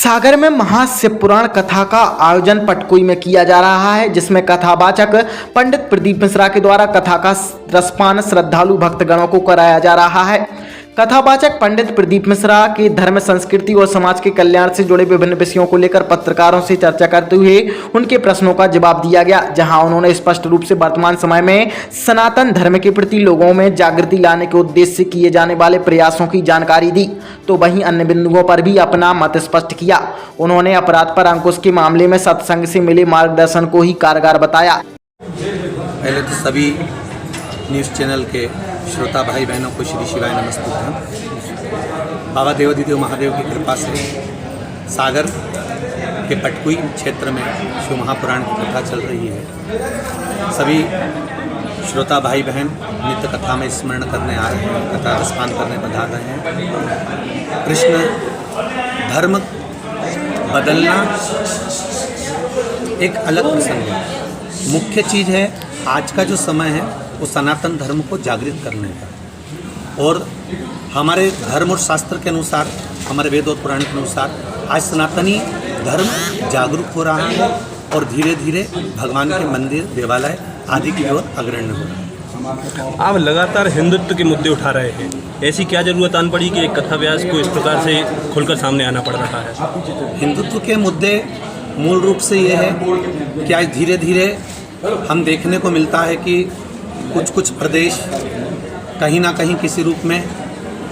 सागर में महाशिवपुराण कथा का आयोजन पटकुई में किया जा रहा है, जिसमें कथावाचक पंडित प्रदीप मिश्रा के द्वारा कथा का रसपान श्रद्धालु भक्तगणों को कराया जा रहा है। कथावाचक पंडित प्रदीप मिश्रा के धर्म, संस्कृति और समाज के कल्याण से जुड़े विभिन्न विषयों को लेकर पत्रकारों से चर्चा करते हुए उनके प्रश्नों का जवाब दिया गया, जहां उन्होंने स्पष्ट रूप से वर्तमान समय में सनातन धर्म के प्रति लोगों में जागृति लाने के उद्देश्य से किए जाने वाले प्रयासों की जानकारी दी, तो वहीं अन्य बिंदुओं पर भी अपना मत स्पष्ट किया। उन्होंने अपराध पर अंकुश के मामले में सत्संग से मिले मार्गदर्शन को ही कारगर बताया। पहले तो सभी न्यूज़ चैनल के श्रोता भाई बहनों को श्री शिवाय नमस्ते। बाबा देवाधिदेव महादेव की कृपा से सागर के पटकुई क्षेत्र में शिव महापुराण की कथा चल रही है। सभी श्रोता भाई बहन नित्य कथा में स्मरण करने आ रहे हैं, कथा रसपान करने पधार रहे हैं। कृष्ण धर्म बदलना एक अलग प्रसंग है। मुख्य चीज़ है आज का जो समय है वो सनातन धर्म को जागृत करने का, और हमारे धर्म और शास्त्र के अनुसार, हमारे वेद और पुराण के अनुसार आज सनातनी धर्म जागरूक हो रहा है और धीरे धीरे भगवान के मंदिर, देवालय आदि की ओर अग्रणी हो रहा है। आप लगातार हिंदुत्व के मुद्दे उठा रहे हैं, ऐसी क्या जरूरत आन पड़ी कि एक कथा व्यास को इस प्रकार से खुलकर सामने आना पड़ रहा है? हिंदुत्व के मुद्दे मूल रूप से ये है कि आज धीरे धीरे हम देखने को मिलता है कि कुछ प्रदेश कहीं ना कहीं किसी रूप में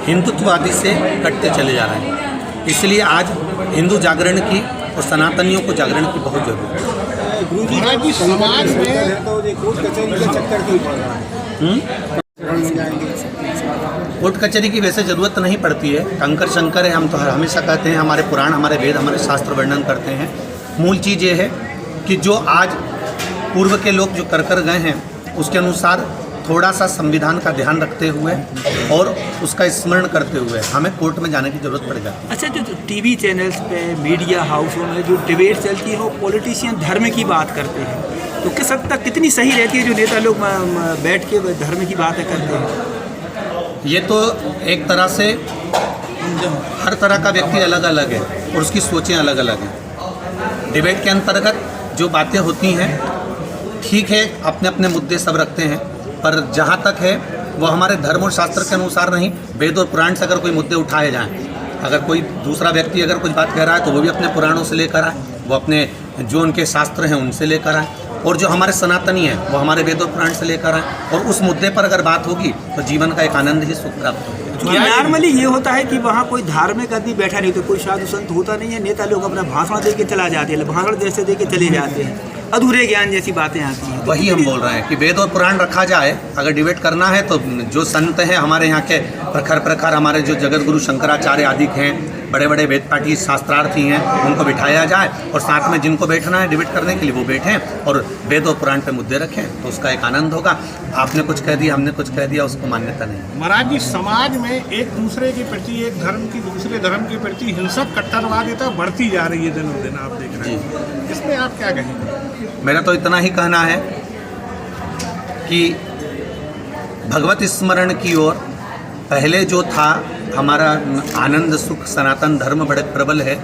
हिंदुत्ववादी से कटते चले जा रहे हैं। इसलिए आज हिंदू जागरण की और सनातनियों को जागरण की बहुत जरूरत है। समाज में कोर्ट कचहरी का चक्कर क्यों पड़ रहा है? कोर्ट कचहरी की वैसे ज़रूरत नहीं पड़ती है। कंकर शंकर है, हम तो हमेशा कहते हैं, हमारे पुराण, हमारे वेद, हमारे शास्त्र वर्णन करते हैं। मूल चीज़ ये है कि जो आज पूर्व के लोग जो कर गए हैं उसके अनुसार थोड़ा सा संविधान का ध्यान रखते हुए और उसका स्मरण करते हुए हमें कोर्ट में जाने की जरूरत पड़ जाती है। अच्छा, जो टीवी चैनल्स पे, मीडिया हाउसों में जो डिबेट चलती है वो पॉलिटिशियन धर्म की बात करते हैं, तो किस हद तक कितनी सही रहती है जो नेता लोग बैठ के धर्म की बातें करते हैं? ये तो एक तरह से हर तरह का व्यक्ति अलग अलग है और उसकी सोचें अलग अलग हैं। डिबेट के अंतर्गत जो बातें होती हैं ठीक है, अपने अपने मुद्दे सब रखते हैं, पर जहाँ तक है वो हमारे धर्म और शास्त्र के अनुसार नहीं, वेद और पुराण से अगर कोई मुद्दे उठाए जाएं, अगर कोई दूसरा व्यक्ति अगर कुछ बात कह रहा है तो वो भी अपने पुराणों से लेकर आए, वो अपने जो उनके शास्त्र हैं उनसे लेकर आए, और जो हमारे सनातनी हैं वो हमारे वेद और पुराण से लेकर आए, और उस मुद्दे पर अगर बात होगी तो जीवन का एक आनंद ही सुख प्राप्त होगा। नॉर्मली ये होता है कि वहाँ कोई धार्मिक आदमी बैठा नहीं, तो कोई साधु संत होता नहीं है, नेता लोग अपना भाषण दे के चला जाते हैं, भाषण जैसे दे के चले जाते हैं, अधूरे ज्ञान जैसी बातें आती हैं। वही हम बोल रहे हैं कि वेद और पुराण रखा जाए। अगर डिबेट करना है तो जो संत हैं हमारे यहाँ के प्रखर हमारे जो जगत गुरु शंकराचार्य आदि हैं, बड़े बड़े वेद पाठी शास्त्रार्थी हैं, उनको बिठाया जाए और साथ में जिनको बैठना है डिबेट करने के लिए वो बैठें और वेद और पुराण पे मुद्दे रखें, तो उसका एक आनंद होगा। आपने कुछ कह दिया, हमने कुछ कह दिया, उसको मान्यता नहीं। महाराज जी, समाज में एक दूसरे के प्रति, एक धर्म की दूसरे धर्म के प्रति हिंसक कट्टरवादिता बढ़ती जा रही है दिनों दिन, आप देख रहे हैं, इसमें आप क्या कहेंगे? मेरा तो इतना ही कहना है कि भगवत स्मरण की ओर पहले जो था हमारा आनंद सुख सनातन धर्म बड़े प्रबल है,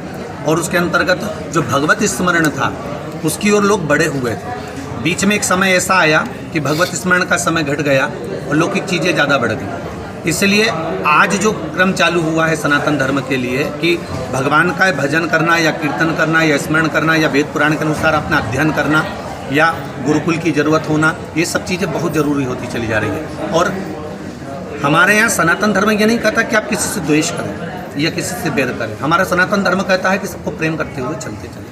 और उसके अंतर्गत जो भगवत स्मरण था उसकी ओर लोग बड़े हुए थे। बीच में एक समय ऐसा आया कि भगवत स्मरण का समय घट गया और लौकिक चीज़ें ज़्यादा बढ़ गई। इसलिए आज जो क्रम चालू हुआ है सनातन धर्म के लिए कि भगवान का भजन करना या कीर्तन करना या स्मरण करना या वेद पुराण के अनुसार अपना अध्ययन करना या गुरुकुल की ज़रूरत होना, ये सब चीज़ें बहुत ज़रूरी होती चली जा रही है। और हमारे यहाँ सनातन धर्म ये नहीं कहता कि आप किसी से द्वेष करें या किसी से बैर करें। हमारा सनातन धर्म कहता है कि सबको प्रेम करते हुए चलते चले।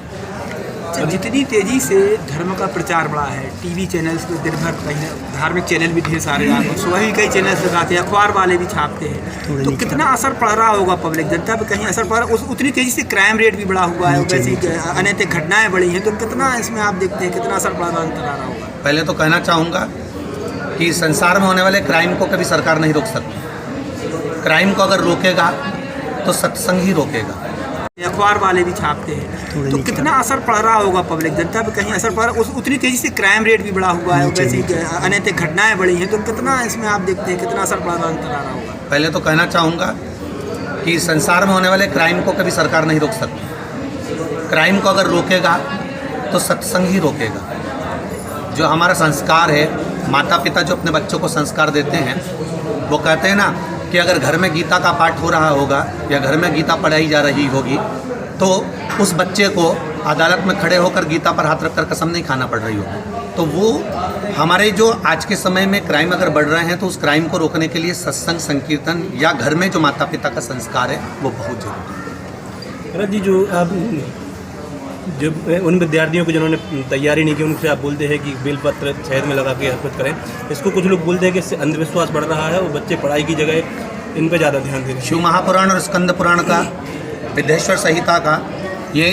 जितनी तेजी से धर्म का प्रचार बढ़ा है, टीवी चैनल्स पे दिन भर कहीं धार्मिक चैनल भी ढेर सारे आ गए, सुबह भी कई चैनल्स लगाते हैं, अखबार वाले भी छापते हैं, तो कितना असर पड़ रहा होगा पब्लिक जनता पे? कहीं असर पड़ रहा? उतनी तेजी से क्राइम रेट भी बढ़ा हुआ है, वैसी अनैतिक घटनाएं बढ़ी हैं, तो कितना इसमें आप देखते हैं कितना असर पड़ रहा होगा? पहले तो कहना चाहूँगा कि संसार में होने वाले क्राइम को कभी सरकार नहीं रोक सकती। क्राइम को अगर रोकेगा तो सत्संग ही रोकेगा। अखबार वाले भी छापते हैं, तो कितना असर पड़ रहा होगा पब्लिक जनता पे? कहीं असर पड़ रहा? उतनी तेजी से क्राइम रेट भी बढ़ा हुआ है, वैसी अनैतिक घटनाएं बढ़ी हैं, तो कितना इसमें आप देखते हैं कितना असर पड़ रहा होगा? पहले तो कहना चाहूँगा कि संसार में होने वाले क्राइम को कभी सरकार नहीं रोक सकती। क्राइम को अगर रोकेगा तो सत्संग ही रोकेगा। जो हमारा संस्कार है, माता पिता जो अपने बच्चों को संस्कार देते हैं, वो कहते हैं ना कि अगर घर में गीता का पाठ हो रहा होगा या घर में गीता पढ़ाई जा रही होगी तो उस बच्चे को अदालत में खड़े होकर गीता पर हाथ रखकर कसम नहीं खाना पड़ रही होगी। तो वो हमारे जो आज के समय में क्राइम अगर बढ़ रहे हैं तो उस क्राइम को रोकने के लिए सत्संग, संकीर्तन या घर में जो माता पिता का संस्कार है वो बहुत जरूरी है। भरत जी, जो आप जब उन विद्यार्थियों को जिन्होंने तैयारी नहीं की उनसे आप बोलते हैं कि बेलपत्र शहद में लगा के अर्पित करें, इसको कुछ लोग बोलते हैं कि इससे अंधविश्वास बढ़ रहा है और बच्चे पढ़ाई की जगह इन पर ज़्यादा ध्यान दे रहे हैं। शिव महापुराण और स्कंद पुराण का, विद्येश्वर संहिता का ये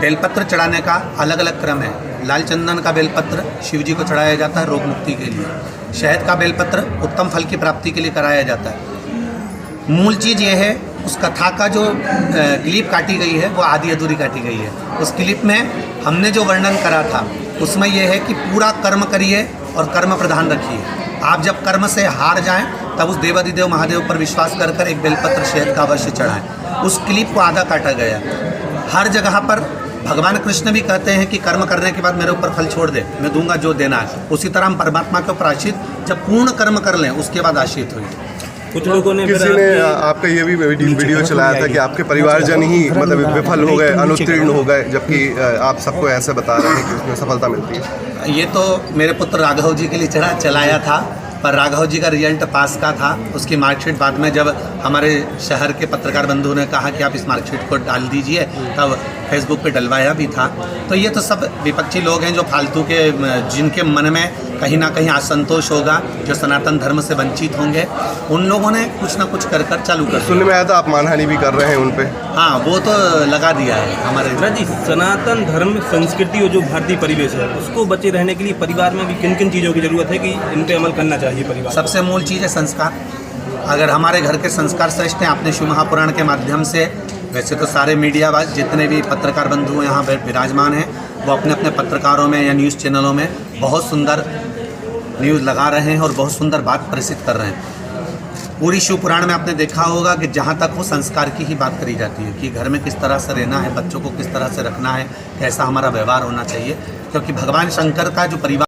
बेलपत्र चढ़ाने का अलग अलग क्रम है। लाल चंदन का बेलपत्र शिव जी को चढ़ाया जाता है रोग मुक्ति के लिए। शहद का बेलपत्र उत्तम फल की प्राप्ति के लिए कराया जाता है। मूल चीज़ ये है, उस कथा का जो क्लिप काटी गई है वो आधी अधूरी काटी गई है। उस क्लिप में हमने जो वर्णन करा था उसमें यह है कि पूरा कर्म करिए और कर्म प्रधान रखिए। आप जब कर्म से हार जाएं तब उस देवाधिदेव महादेव पर विश्वास कर कर एक बेलपत्र शहद का अवश्य चढ़ाएं। उस क्लिप को आधा काटा गया। हर जगह पर भगवान कृष्ण भी कहते हैं कि कर्म करने के बाद मेरे ऊपर फल छोड़ दे, मैं दूंगा जो देना है। उसी तरह हम परमात्मा के ऊपर आश्रित जब पूर्ण कर्म कर लें उसके बाद आश्रित होइए। कुछ लोगों ने किसी ने आपका ये भी वीडियो चलाया था कि आपके परिवारजन ही मतलब विफल हो गए, अनुत्तीर्ण हो गए, जबकि आप सबको ऐसे बता रहे हैं कि उसमें सफलता मिलती है। ये तो मेरे पुत्र राघव जी के लिए चलाया था, पर राघव जी का रिजल्ट पास का था। उसकी मार्कशीट बाद में जब हमारे शहर के पत्रकार बंधु ने कहा कि आप इस मार्कशीट को डाल दीजिए, तब फेसबुक पे डलवाया भी था। तो ये तो सब विपक्षी लोग हैं जो फालतू के, जिनके मन में कहीं ना कहीं असंतोष होगा, जो सनातन धर्म से वंचित होंगे, उन लोगों ने कुछ ना कुछ कर चलू कर। सुनने में आया था आप मानहानि भी कर रहे हैं उन पे। हाँ, वो तो लगा दिया है हमारे जी। सनातन धर्म, संस्कृति और जो भारतीय परिवेश है उसको बचे रहने के लिए परिवार में भी किन किन चीज़ों की ज़रूरत है कि इन पे अमल करना चाहिए परिवार? सबसे मूल चीज़ है संस्कार। अगर हमारे घर के संस्कार श्रेष्ठ हैं, आपने शिव महापुराण के माध्यम से, वैसे तो सारे मीडियावाज जितने भी पत्रकार बंधु यहाँ विराजमान हैं वो अपने अपने पत्रकारों में या न्यूज़ चैनलों में बहुत सुंदर न्यूज़ लगा रहे हैं और बहुत सुंदर बात प्रसिद्ध कर रहे हैं। पूरी शिव पुराण में आपने देखा होगा कि जहाँ तक वो संस्कार की ही बात करी जाती है कि घर में किस तरह से रहना है, बच्चों को किस तरह से रखना है, कैसा हमारा व्यवहार होना चाहिए। क्योंकि भगवान शंकर का जो परिवार